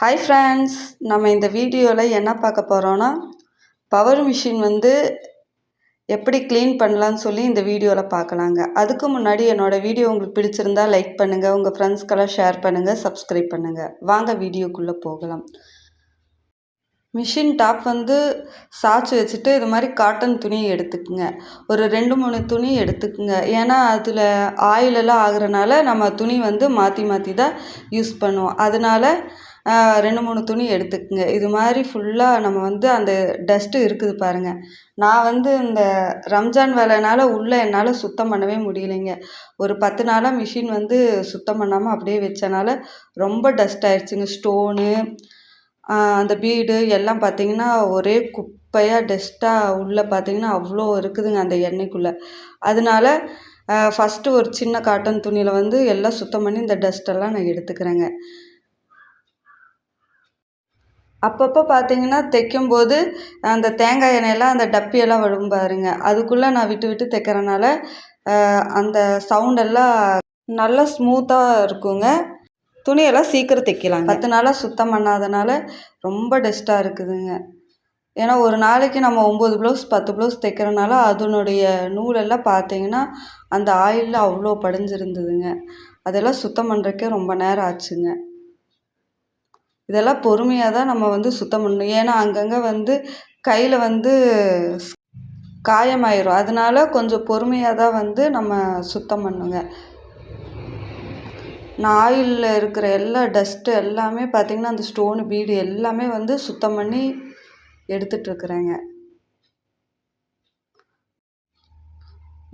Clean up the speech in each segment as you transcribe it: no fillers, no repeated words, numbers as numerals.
Hi friends, நம்ம இந்த வீடியோவில் என்ன பார்க்க போகிறோன்னா பவர் மிஷின் எப்படி க்ளீன் பண்ணலான்னு சொல்லி இந்த வீடியோவில் பார்க்கலாங்க. அதுக்கு முன்னாடி என்னோடய வீடியோ உங்களுக்கு பிடிச்சிருந்தா லைக் பண்ணுங்கள், உங்கள் ஃப்ரெண்ட்ஸ்க்கெல்லாம் ஷேர் பண்ணுங்கள், சப்ஸ்கிரைப் பண்ணுங்கள். வாங்க வீடியோக்குள்ளே போகலாம். மிஷின் டாப் சாய்ச்சி வச்சுட்டு இது மாதிரி காட்டன் துணி எடுத்துக்குங்க. ஒரு 2-3 துணி எடுத்துக்குங்க. ஏன்னா அதில் ஆயிலெல்லாம் ஆகுறனால நம்ம துணி மாற்றி மாற்றி தான் யூஸ் பண்ணுவோம். அதனால் 2-3 துணி எடுத்துக்குங்க. இது மாதிரி ஃபுல்லாக நம்ம அந்த டஸ்ட்டு இருக்குது பாருங்கள். நான் இந்த ரம்ஜான் வேலைனால உள்ளே என்னால் சுத்தம் பண்ணவே முடியலைங்க. ஒரு 10 நாளாக மிஷின் சுத்தம் பண்ணாமல் அப்படியே வச்சனால ரொம்ப டஸ்ட் ஆயிடுச்சுங்க. ஸ்டோனு, அந்த பீடு எல்லாம் பார்த்திங்கன்னா ஒரே குப்பையாக டஸ்ட்டாக உள்ளே பார்த்திங்கன்னா அவ்வளோ இருக்குதுங்க அந்த எண்ணெய்க்குள்ளே. அதனால ஃபஸ்ட்டு ஒரு சின்ன காட்டன் துணியில் எல்லாம் சுத்தம் பண்ணி இந்த டஸ்ட்டெல்லாம் நான் எடுத்துக்கிறேங்க. அப்பப்போ பார்த்திங்கன்னா தைக்கும்போது அந்த தேங்காய் எண்ணெயெல்லாம் அந்த டப்பியெல்லாம் விழும் பாருங்க. அதுக்குள்ளே நான் விட்டு விட்டு தைக்கிறனால அந்த சவுண்டெல்லாம் நல்லா ஸ்மூத்தாக இருக்குங்க. துணியெல்லாம் சீக்கிரம் தைக்கலாங்க. 10 நாளாக சுத்தம் பண்ணாதனால ரொம்ப டஸ்ட்டாக இருக்குதுங்க. ஏன்னா ஒரு நாளைக்கு நம்ம 9 ப்ளவுஸ் 10 ப்ளவுஸ் தைக்கிறனால அதனுடைய நூலெல்லாம் பார்த்திங்கன்னா அந்த ஆயிலில் அவ்வளோ படிஞ்சிருந்ததுங்க. அதெல்லாம் சுத்தம் பண்ணுறக்கே ரொம்ப நேரம் ஆச்சுங்க. இதெல்லாம் பொறுமையாக தான் நம்ம சுத்தம் பண்ணணும். ஏன்னா அங்கங்கே கையில் காயமாயிரும். அதனால கொஞ்சம் பொறுமையாக தான் நம்ம சுத்தம் பண்ணுங்க. நான் ஆயிலில் இருக்கிற எல்லா டஸ்ட்டு எல்லாமே பார்த்திங்கன்னா அந்த ஸ்டோனு பீடு எல்லாமே சுத்தம் பண்ணி எடுத்துகிட்ருக்குறேங்க.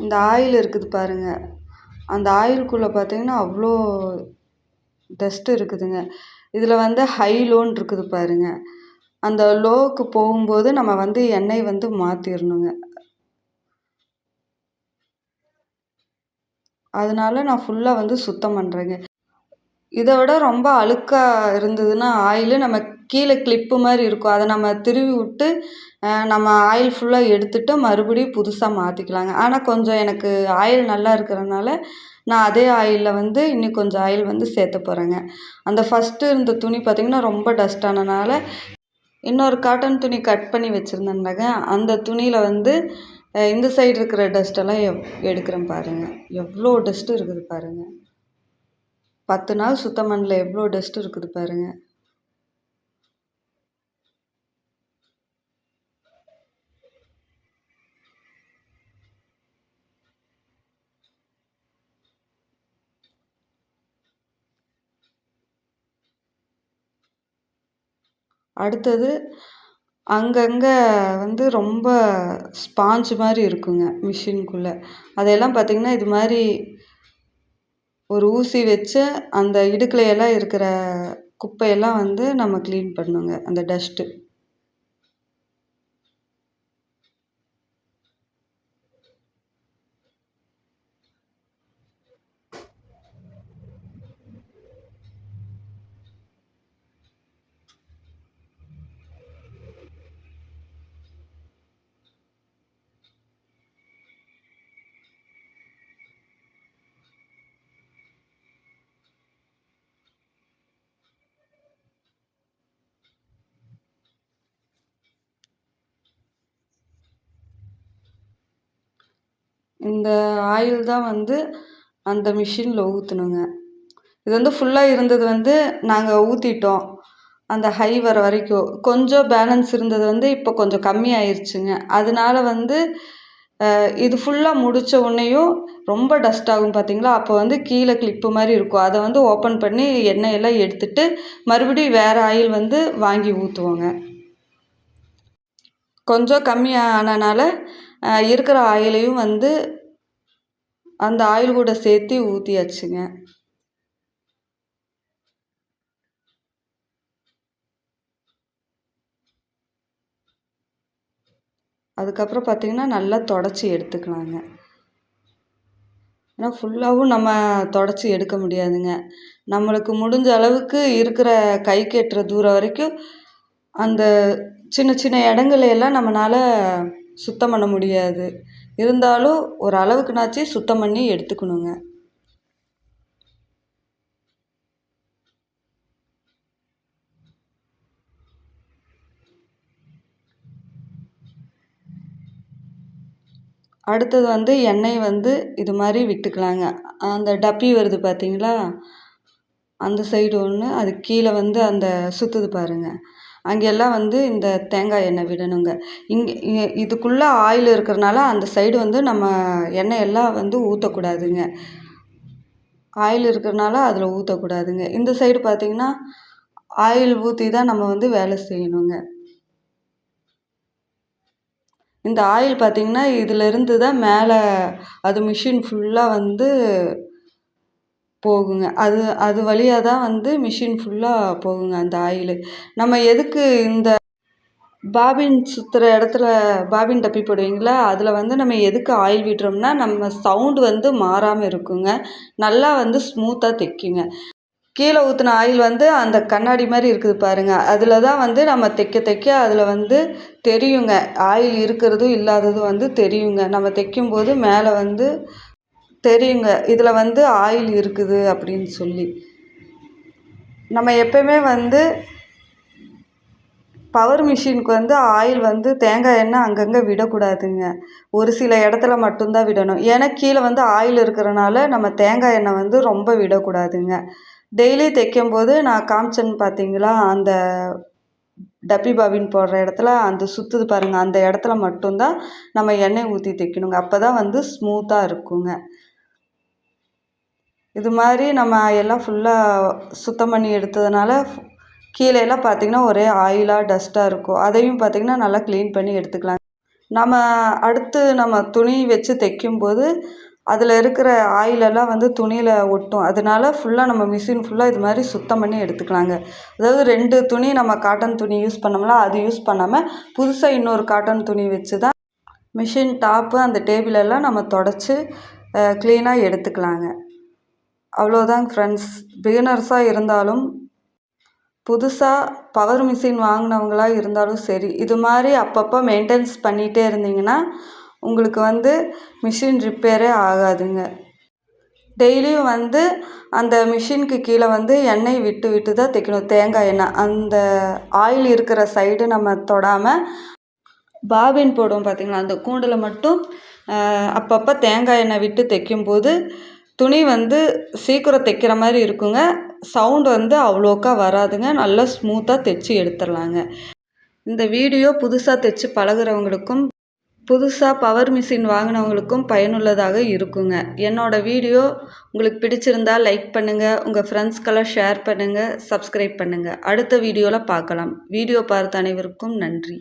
இந்த ஆயில் இருக்குது பாருங்கள். அந்த ஆயிலுக்குள்ளே பார்த்திங்கன்னா அவ்வளோ டஸ்ட்டு இருக்குதுங்க. இதில் ஹை லோன்னு இருக்குது பாருங்கள். அந்த லோவுக்கு போகும்போது நம்ம எண்ணெய் மாற்றிடணுங்க. அதனால நான் ஃபுல்லாக சுத்தம் பண்ணுறேங்க. இதை விட ரொம்ப அழுக்காக இருந்ததுன்னா ஆயிலு நம்ம கீழே கிளிப்பு மாதிரி இருக்கும். அதை நம்ம திருவி விட்டு நம்ம ஆயில் ஃபுல்லாக எடுத்துகிட்டு மறுபடியும் புதுசாக மாற்றிக்கலாங்க. ஆனால் கொஞ்சம் எனக்கு ஆயில் நல்லா இருக்கிறனால நான் அதே ஆயிலில் இன்னும் கொஞ்சம் ஆயில் சேர்த்த போகிறேங்க. அந்த ஃபஸ்ட்டு இருந்த துணி பார்த்திங்கன்னா ரொம்ப டஸ்ட்டானனால இன்னொரு காட்டன் துணி கட் பண்ணி வச்சுருந்தேன்னாங்க. அந்த துணியில் இந்த சைடு இருக்கிற டஸ்ட்டெல்லாம் எடுக்கிறேன் பாருங்கள். எவ்வளோ டஸ்ட்டு இருக்குது பாருங்கள். 10 நாள் சுத்தம் பண்ணல எவ்வளோ டஸ்ட் இருக்குது பாருங்கள். அடுத்தது அங்கங்கே ரொம்ப ஸ்பாஞ்சு மாதிரி இருக்குங்க மிஷினுக்குள்ளே. அதையெல்லாம் பார்த்திங்கன்னா இது மாதிரி ஒரு ஊசி வச்சு அந்த இடுக்குலையெல்லாம் இருக்கிற குப்பையெல்லாம் நம்ம க்ளீன் பண்ணணுங்க, அந்த டஸ்ட்டு. இந்த ஆயில் தான் அந்த மிஷினில் ஊற்றணுங்க. இது ஃபுல்லாக இருந்தது நாங்கள் ஊற்றிட்டோம். அந்த ஹை வர வரைக்கும் கொஞ்சம் பேலன்ஸ் இருந்தது இப்போ கொஞ்சம் கம்மி ஆயிடுச்சுங்க. அதனால இது ஃபுல்லாக முடித்த உடனேயும் ரொம்ப டஸ்ட் ஆகும் பார்த்திங்களா. அப்போ கீழே கிளிப்பு மாதிரி இருக்கும். அதை ஓப்பன் பண்ணி எண்ணெயெல்லாம் எடுத்துட்டு மறுபடியும் வேறு ஆயில் வாங்கி ஊற்றுவோங்க. கொஞ்சம் கம்மி ஆனனால இருக்கிற ஆயிலையும் அந்த ஆயில் கூட சேர்த்து ஊற்றியாச்சுங்க. அதுக்கப்புறம் பார்த்திங்கன்னா நல்லா தொடச்சி எடுத்துக்கலாங்க. ஏன்னா ஃபுல்லாகவும் நம்ம தொடச்சி எடுக்க முடியாதுங்க. நம்மளுக்கு முடிஞ்ச அளவுக்கு இருக்கிற கைக்கு எட்டுற தூரம் வரைக்கும் அந்த சின்ன சின்ன இடங்களையெல்லாம் நம்மளால் சுத்தம் பண்ண முடியாது. இருந்தாலும் ஒரு அளவுக்குனாச்சு சுத்தம் பண்ணி எடுத்துக்கணுங்க. அடுத்தது வந்து எண்ணெய் வந்து இது மாதிரி விட்டுக்கலாங்க. அந்த டப்பி வருது பார்த்தீங்களா, அந்த சைடு ஒன்று, அது கீழே வந்து அந்த சுற்றுது பாருங்கள், அங்கெல்லாம் வந்து இந்த தேங்காய் எண்ணெய் விடணுங்க. இங்கே இதுக்குள்ளே ஆயில் இருக்கிறனால அந்த சைடு வந்து நம்ம எண்ணெய் எல்லாம் வந்து ஊற்றக்கூடாதுங்க. ஆயில் இருக்கிறனால அதில் ஊற்றக்கூடாதுங்க. இந்த சைடு பார்த்திங்கன்னா ஆயில் ஊற்றி தான் நம்ம வந்து வேலை செய்யணுங்க. இந்த ஆயில் பார்த்திங்கன்னா இதிலேருந்து தான் மேலே அது மிஷின் ஃபுல்லாக வந்து போகுங்க. அது வழியாக தான் வந்து மிஷின் ஃபுல்லாக போகுங்க அந்த ஆயிலு. நம்ம எதுக்கு இந்த பாபின் சுற்றுற இடத்துல பாபின் டப்பி போடுவீங்களா, அதில் வந்து நம்ம எதுக்கு ஆயில் விடுறோம்னா நம்ம சவுண்டு வந்து மாறாமல் இருக்குங்க, நல்லா வந்து ஸ்மூத்தாக தைக்குங்க. கீழே ஊற்றின ஆயில் வந்து அந்த கண்ணாடி மாதிரி இருக்குது பாருங்கள், அதில் தான் வந்து நம்ம தைக்க அதில் வந்து தெரியுங்க, ஆயில் இருக்கிறதும் இல்லாததும் வந்து தெரியுங்க. நம்ம தைக்கும்போது மேலே வந்து தெரியுங்க, இதில் வந்து ஆயில் இருக்குது அப்படின்னு சொல்லி. நம்ம எப்போயுமே வந்து பவர் மிஷினுக்கு வந்து ஆயில் வந்து தேங்காய் எண்ணெய் அங்கங்கே விடக்கூடாதுங்க. ஒரு சில இடத்துல மட்டும்தான் விடணும். ஏன்னா கீழே வந்து ஆயில் இருக்கிறனால நம்ம தேங்காய் எண்ணெய் வந்து ரொம்ப விடக்கூடாதுங்க. டெய்லி தைக்கும்போது நான் காமிச்சேன்னு பார்த்தீங்களா, அந்த டப்பி பாபின் போடுற இடத்துல அந்த சுற்றுது பாருங்கள், அந்த இடத்துல மட்டும்தான் நம்ம எண்ணெய் ஊற்றி தைக்கணுங்க. அப்போ தான் வந்து ஸ்மூத்தாக இருக்குங்க. இது மாதிரி நம்ம எல்லாம் ஃபுல்லாக சுத்தம் பண்ணி எடுத்ததுனால கீழேலாம் பார்த்திங்கன்னா ஒரே ஆயிலாக டஸ்ட்டாக இருக்கும். அதையும் பார்த்திங்கன்னா நல்லா க்ளீன் பண்ணி எடுத்துக்கலாம். நம்ம அடுத்து நம்ம துணி வச்சு தைக்கும்போது அதில் இருக்கிற ஆயிலெல்லாம் வந்து துணியில் ஒட்டும். அதனால ஃபுல்லாக நம்ம மிஷின் ஃபுல்லாக இது மாதிரி சுத்தம் பண்ணி எடுத்துக்கலாங்க. அதாவது 2 துணி நம்ம காட்டன் துணி யூஸ் பண்ணோம்னா அது யூஸ் பண்ணாமல் புதுசாக இன்னொரு காட்டன் துணி வச்சு தான் மிஷின் டாப்பு அந்த டேபிளெல்லாம் நம்ம தொடச்சி க்ளீனாக எடுத்துக்கலாங்க. அவ்வளோதாங்க ஃப்ரெண்ட்ஸ். பிகினர்ஸாக இருந்தாலும் புதுசாக பவர் மிஷின் வாங்கினவங்களாக இருந்தாலும் சரி, இது மாதிரி அப்பப்போ மெயின்டெனன்ஸ் பண்ணிகிட்டே இருந்தீங்கன்னா உங்களுக்கு வந்து மிஷின் ரிப்பேரே ஆகாதுங்க. டெய்லியும் வந்து அந்த மிஷினுக்கு கீழே வந்து எண்ணெய் விட்டு விட்டு தான் தைக்கணும். தேங்காய் எண்ணெய் அந்த ஆயில் இருக்கிற சைடு நம்ம தொடாமல் பாபின் போடுவோம் பார்த்திங்களா, அந்த கூண்டில் மட்டும் அப்பப்போ தேங்காய் எண்ணெய் விட்டு தைக்கும்போது துணி வந்து சீக்கிரம் தைக்கிற மாதிரி இருக்குங்க. சவுண்டு வந்து அவ்வளோக்கா வராதுங்க. நல்லா ஸ்மூத்தாக தைச்சி எடுத்துடலாங்க. இந்த வீடியோ புதுசாக தைச்சி பழகிறவங்களுக்கும் புதுசாக பவர் மிஷின் வாங்கினவங்களுக்கும் பயனுள்ளதாக இருக்குங்க. என்னோடய வீடியோ உங்களுக்கு பிடிச்சிருந்தால் லைக் பண்ணுங்கள், உங்கள் ஃப்ரெண்ட்ஸ்க்கெல்லாம் ஷேர் பண்ணுங்கள், சப்ஸ்கிரைப் பண்ணுங்கள். அடுத்த வீடியோவில் பார்க்கலாம். வீடியோ பார்த்த அனைவருக்கும் நன்றி.